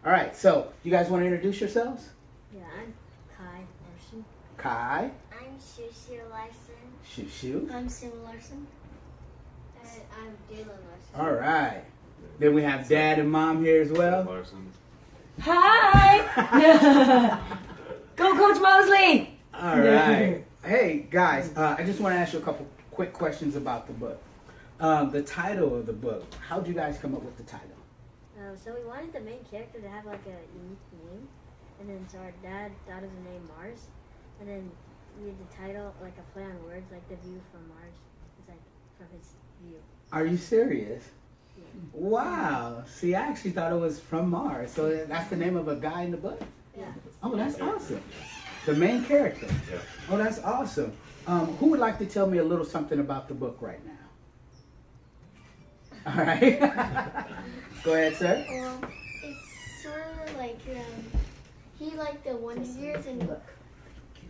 All right, so you guys want to introduce yourselves? Yeah, I'm Kai Larsen. Kai. I'm Shushu Larsen. Shushu. I'm Sue Larsen. And I'm Dylan Larsen. All right. Then we have Dad and Mom here as well. Larsen. Hi! Go Coach Mosley! All right. Hey, guys, I just want to ask you a couple quick questions about the book. The title of the book, how'd you guys come up with the title? So we wanted the main character to have like a unique name, and then so our dad thought of the name Mars, and then we had the title like a play on words, like the view from Mars. It's like from his view. Are you serious? Yeah. Wow. See, I actually thought it was from Mars. So that's the name of a guy in the book? Yeah. Oh, that's awesome. The main character. Yeah. Oh, that's awesome. Who would like to tell me a little something about the book right now? All right. Go ahead, sir. Well, it's sort of like he liked the Wonder Years and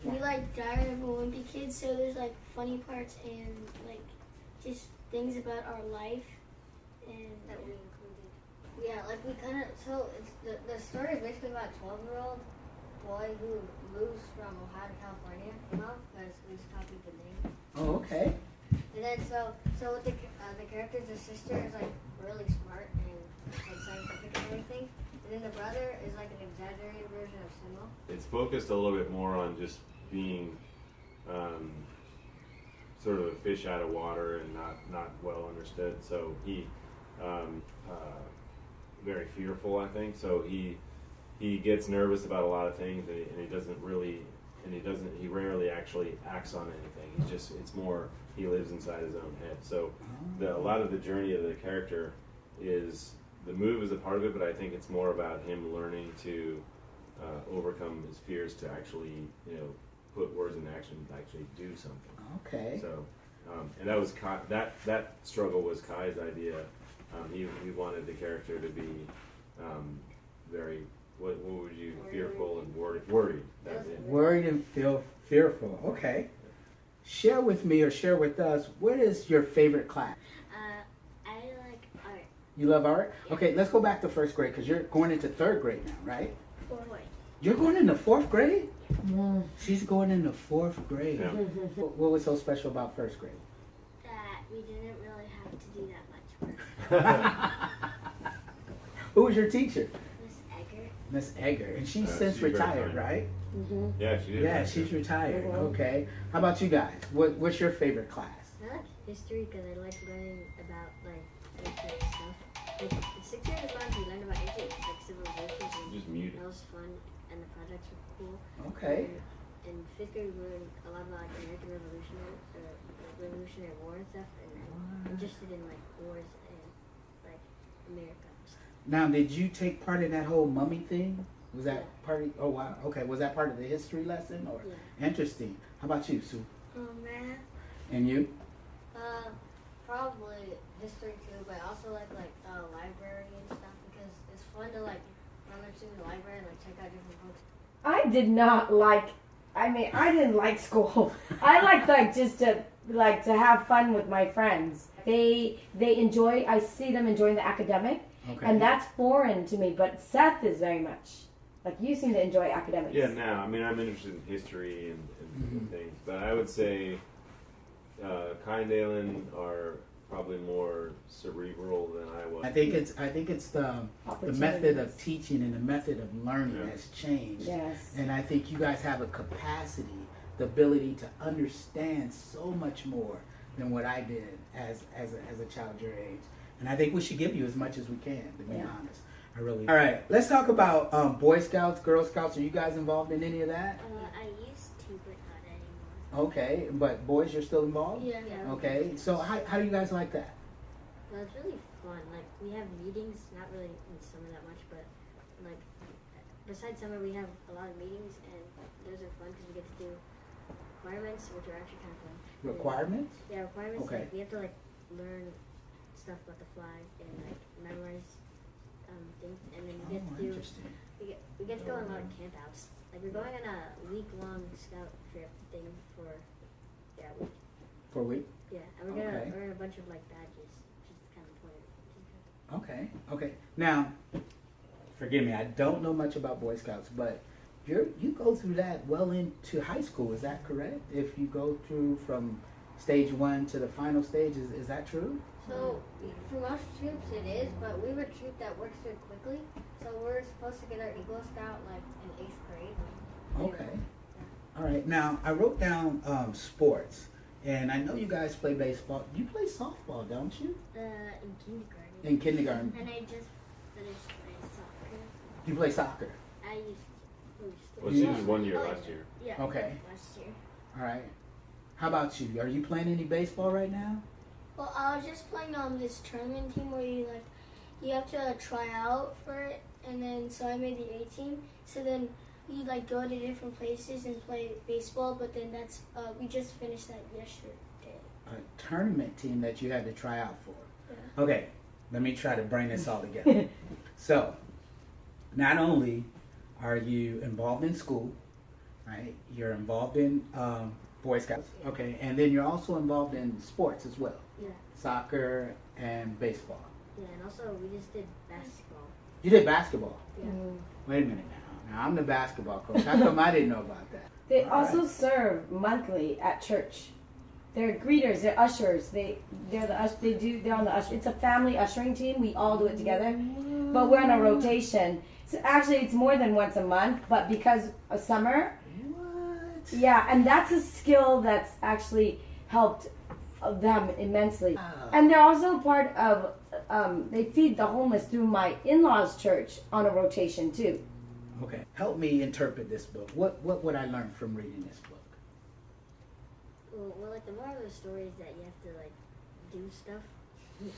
we like Diary of a Wimpy Kid. So there's like funny parts and like just things about our life and That we included. Yeah, like we kind of, so it's the story is basically about a 12-year-old boy who moves from Ohio to California, because we just copied the name. Oh, okay. And then so with the characters, the sister is like really smart and like scientific and everything, and then the brother is like an exaggerated version of Simo. It's focused a little bit more on just being sort of a fish out of water and not well understood. So he very fearful, I think. So he gets nervous about a lot of things, and he rarely actually acts on anything. It's more he lives inside his own head. So a lot of the journey of the character is, the move is a part of it, but I think it's more about him learning to overcome his fears to actually, put words into action, to actually do something. Okay. So, and that was that struggle was Kai's idea. He wanted the character to be very, what would you, fearful and worried. That's it. Worried and fearful. Okay. Share with me or share with us, what is your favorite class? I like art. You love art? Okay, let's go back to first grade because you're going into third grade now, right? Fourth. You're going into fourth grade? Mm. She's going into fourth grade. Yeah. What was so special about first grade? That we didn't really have to do that much work. Who was your teacher? Miss Egger. Miss Egger. And she's since she's very retired, kind. right? Mm-hmm. Yeah, she did. Yeah, she's retired. Mhm. Okay. How about you guys? What's your favorite class? I like history because I like learning about like ancient stuff. Like the 6th grade is fun. We learned about ancient like civilizations, and Just mute it. that was fun. And the projects were cool. Okay. And in 5th grade, we learned a lot about like American Revolutionary War and stuff. And I'm interested in like wars and like America. Now, did you take part in that whole mummy thing? Was that part of, oh wow, okay, was that part of the history lesson or? Yeah. Interesting. How about you, Sue? Math. And you? Probably history too, but I also like library and stuff because it's fun to like run through the library and like check out different books. I didn't like school. I like just to have fun with my friends. They enjoy, I see them enjoying the academic, Okay. and that's foreign to me, but Seth is very much, like you seem to enjoy academics. Yeah, now, I mean, I'm interested in history and things, but I would say Kai and Dalen are probably more cerebral than I was. I think it's the method of teaching and the method of learning Yeah. has changed. Yes. And I think you guys have a capacity, the ability to understand so much more than what I did as a child your age. And I think we should give you as much as we can, to be honest. I really. All right, let's talk about Boy Scouts, Girl Scouts. Are you guys involved in any of that? I used to, but not anymore. Okay, but boys, you're still involved? Yeah. Okay, so how do you guys like that? Well, it's really fun. Like we have meetings, not really in summer that much, but like besides summer, we have a lot of meetings, and those are fun because we get to do requirements, which are actually kind of fun. Requirements? Yeah, requirements. Okay. Like, we have to like learn stuff about the flag and like memorize things, and then we get to do. Interesting. We get to go on a lot of campouts. Like we're going on a week-long scout trip thing for a week. For a week? Yeah, and we're gonna Okay. earn a bunch of like badges, which is kind of important. Okay. Now, forgive me, I don't know much about Boy Scouts, but you go through that well into high school. Is that correct? If you go through from stage 1 to the final stage, is that true? So for most troops it is, but we were a troop that works through quickly. So we're supposed to get our Eagle Scout like in 8th grade. Okay. All right. Now I wrote down sports, and I know you guys play baseball. You play softball, don't you? In kindergarten. In kindergarten, And I just finished playing soccer. you play soccer. I used to. Well, she was 1 year last year. Yeah. Okay. Last year. All right. How about you? Are you playing any baseball right now? Well, I was just playing this tournament team where you have to try out for it, and then so I made the A team. So then we go to different places and play baseball. But then we just finished that yesterday. A tournament team that you had to try out for. Yeah. Okay. Let me try to bring this all together. So, not only are you involved in school, right? You're involved in Boy Scouts, okay, and then you're also involved in sports as well. Yeah. Soccer and baseball. Yeah, and also we just did basketball. You did basketball. Yeah. Wait a minute now. Now I'm the basketball coach. How come I didn't know about that? They All also right. serve monthly at church. They're greeters. They're ushers. They're on the usher. It's a family ushering team. We all do it together, but we're on a rotation. So actually, it's more than once a month. But because of summer, What? yeah, and that's a skill that's actually helped them immensely. Wow. And they're also part of. They feed the homeless through my in-laws' church on a rotation too. Okay. Help me interpret this book. What would I learn from reading this book? Well, the moral of the story is that you have to do stuff, and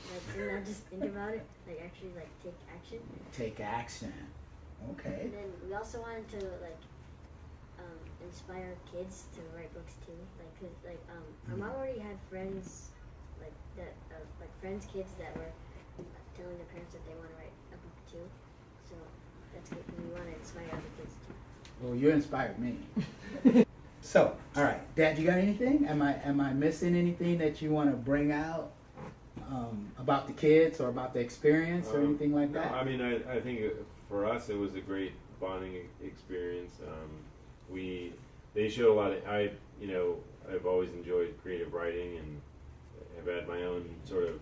not just think about it. Actually take action. Take action. Okay. And then we also wanted to inspire kids to write books too. Our mom already had friends friends' kids that were telling their parents that they want to write a book too. So that's good. We want to inspire other kids too. Well, you inspired me. So, all right, Dad, you got anything? Am I missing anything that you want to bring out about the kids or about the experience or anything like that? No, I mean, I think for us it was a great bonding experience. They showed a lot of I've always enjoyed creative writing and have had my own sort of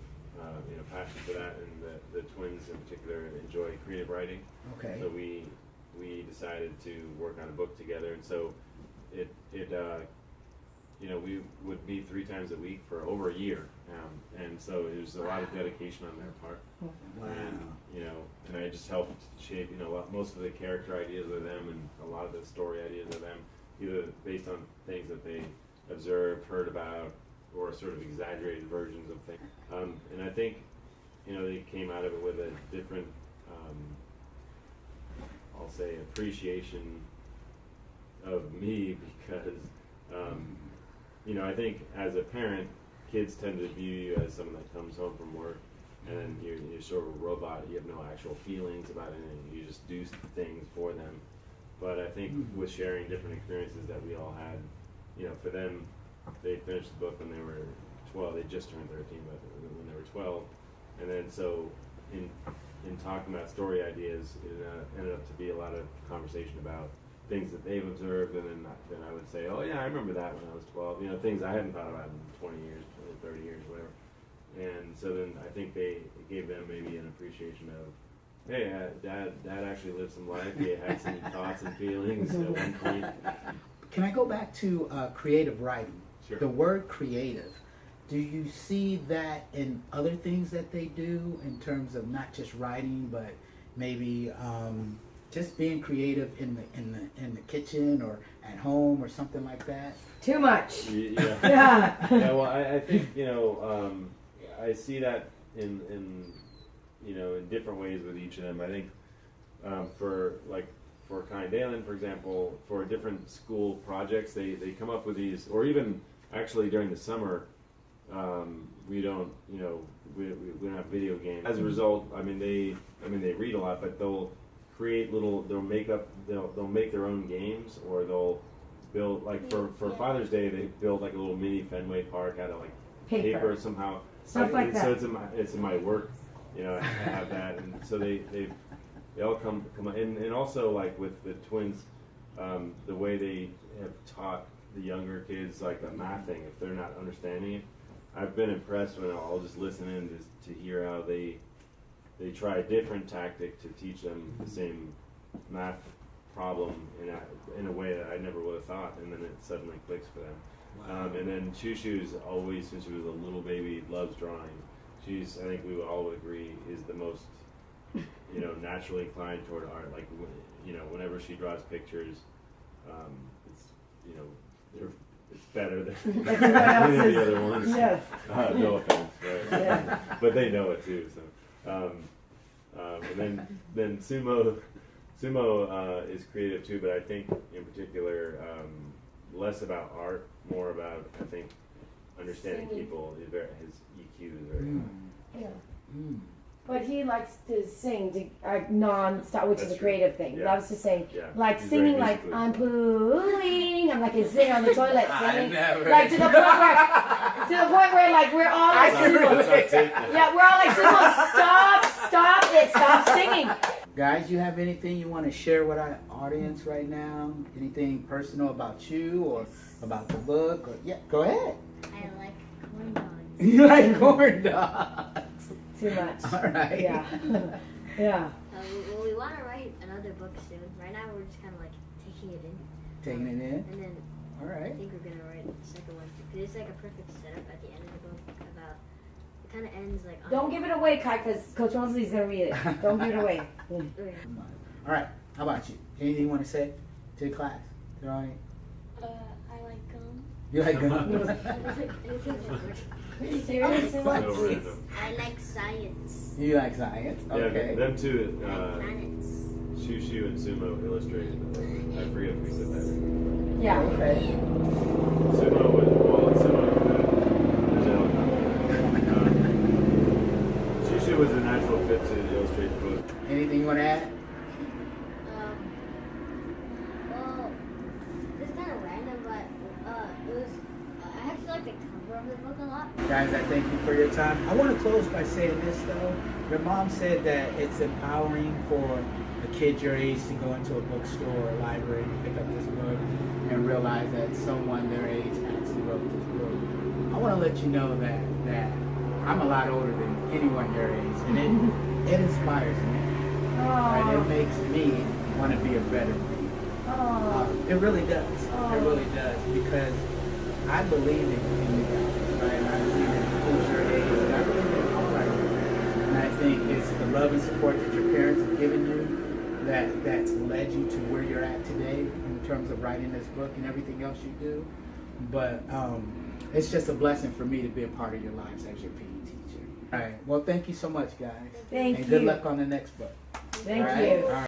passion for that, and the twins in particular enjoy creative writing. Okay. So we decided to work on a book together, and so we would meet 3 times a week for over a year, and so it was a lot of dedication on their part. Wow. And I just helped shape most of the character ideas of them and a lot of the story ideas of them, either based on things that they observed, heard about, or sort of exaggerated versions of things. And I think they came out of it with a different, I'll say, appreciation of me because, I think as a parent, kids tend to view you as someone that comes home from work and then you're sort of a robot. You have no actual feelings about anything. You just do things for them. But I think with sharing different experiences that we all had, for them, they finished the book when they were 12. They just turned 13, but when they were 12. And then so in talking about story ideas, it ended up to be a lot of conversation about things that they've observed, and then I would say, oh yeah, I remember that when I was 12. Things I hadn't thought about in 20 years, 30 years, whatever. And so then I think it gave them maybe an appreciation of, hey, Dad actually lived some life. He had some thoughts and feelings at one point. Can I go back to creative writing? Sure. The word creative. Do you see that in other things that they do in terms of not just writing, but maybe just being creative in the kitchen or at home or something like that? Too much. Yeah. Yeah. Yeah. Well, I think I see that in different ways with each of them. I think for Kind Dalen, for example, for different school projects, they come up with these, or even actually during the summer, we don't have video games. As a result, they read a lot, but they'll create they'll make their own games, or they'll build, for Father's Day, they build a little mini Fenway Park out of paper somehow. Stuff like that. So it's in my work, I have that, and so they they all come and also like with the twins, the way they have taught the younger kids like the math thing, if they're not understanding it, I've been impressed when I'll just listen in to hear how they try a different tactic to teach them the same math problem in a way that I never would have thought, and then it suddenly clicks for them. Wow. And then Shushu's always, since she was a little baby, loves drawing. She's, I think we would all agree, is the most, naturally inclined toward art. Like, whenever she draws pictures, it's, it's better than any of the other ones. Yes. No offense, right? Yeah. But they know it too. So, and then Sumo is creative too, but I think in particular less about art, more about I think understanding Singing. people. His EQ is very high. Yeah. Mm. But he likes to sing non-stop, which That's is a true. creative thing. Yeah. Loves to sing. Yeah. Like He's singing very like, musically I'm inclined. pooing. I'm like a singer on the toilet I singing. never. Like to the point where like we're all like, I can Sumo. relate. Yeah, we're all like, Sumo, stop singing. Guys, you have anything you want to share with our audience right now? Anything personal about you or about the book? Or, yeah, go ahead. I like corn dogs. You like corn dogs. Too much. All right. Yeah. Yeah. Well, we want to write another book soon. Right now, we're just kind of like taking it in, Taking it in. and then All I right. think we're gonna write the second one because it's like a perfect setup at the end of the book. About it kind of ends like. on- Don't give it away, Kai, because Coach Mosley's going to read it. Don't give it away. Okay. All right. How about you? Anything you want to say to the class? To the audience? I like gum. You like gum? Anything that works. Seriously? So random. I like science. You like science? Yeah, Okay. them two, Planets. Shushu and Sumo illustrated. I forget if we said that. Yeah. Okay. Sumo was there's a helicopter. Shushu was a natural fit to illustrate the book. Anything you want to add? Well, this is kind of random, but it was. I actually like the cover of the book a lot. Guys, I thank you for your time. I want to close by saying this, though. Your mom said that it's empowering for a kid your age to go into a bookstore or library and pick up this book and realize that someone their age actually wrote this book. I want to let you know that I'm a lot older than anyone your age, and it inspires me. And it makes me want to be a better me. It really does. It really does, because I believe in you guys, right? And I believe in who's your age, and I believe in all writers. And I think it's the love and support that your parents have given you that's led you to where you're at today in terms of writing this book and everything else you do. But it's just a blessing for me to be a part of your lives as your PE teacher. All right. Well, thank you so much, guys. Thank and you. good luck on the next book. Thank All right? you. All right.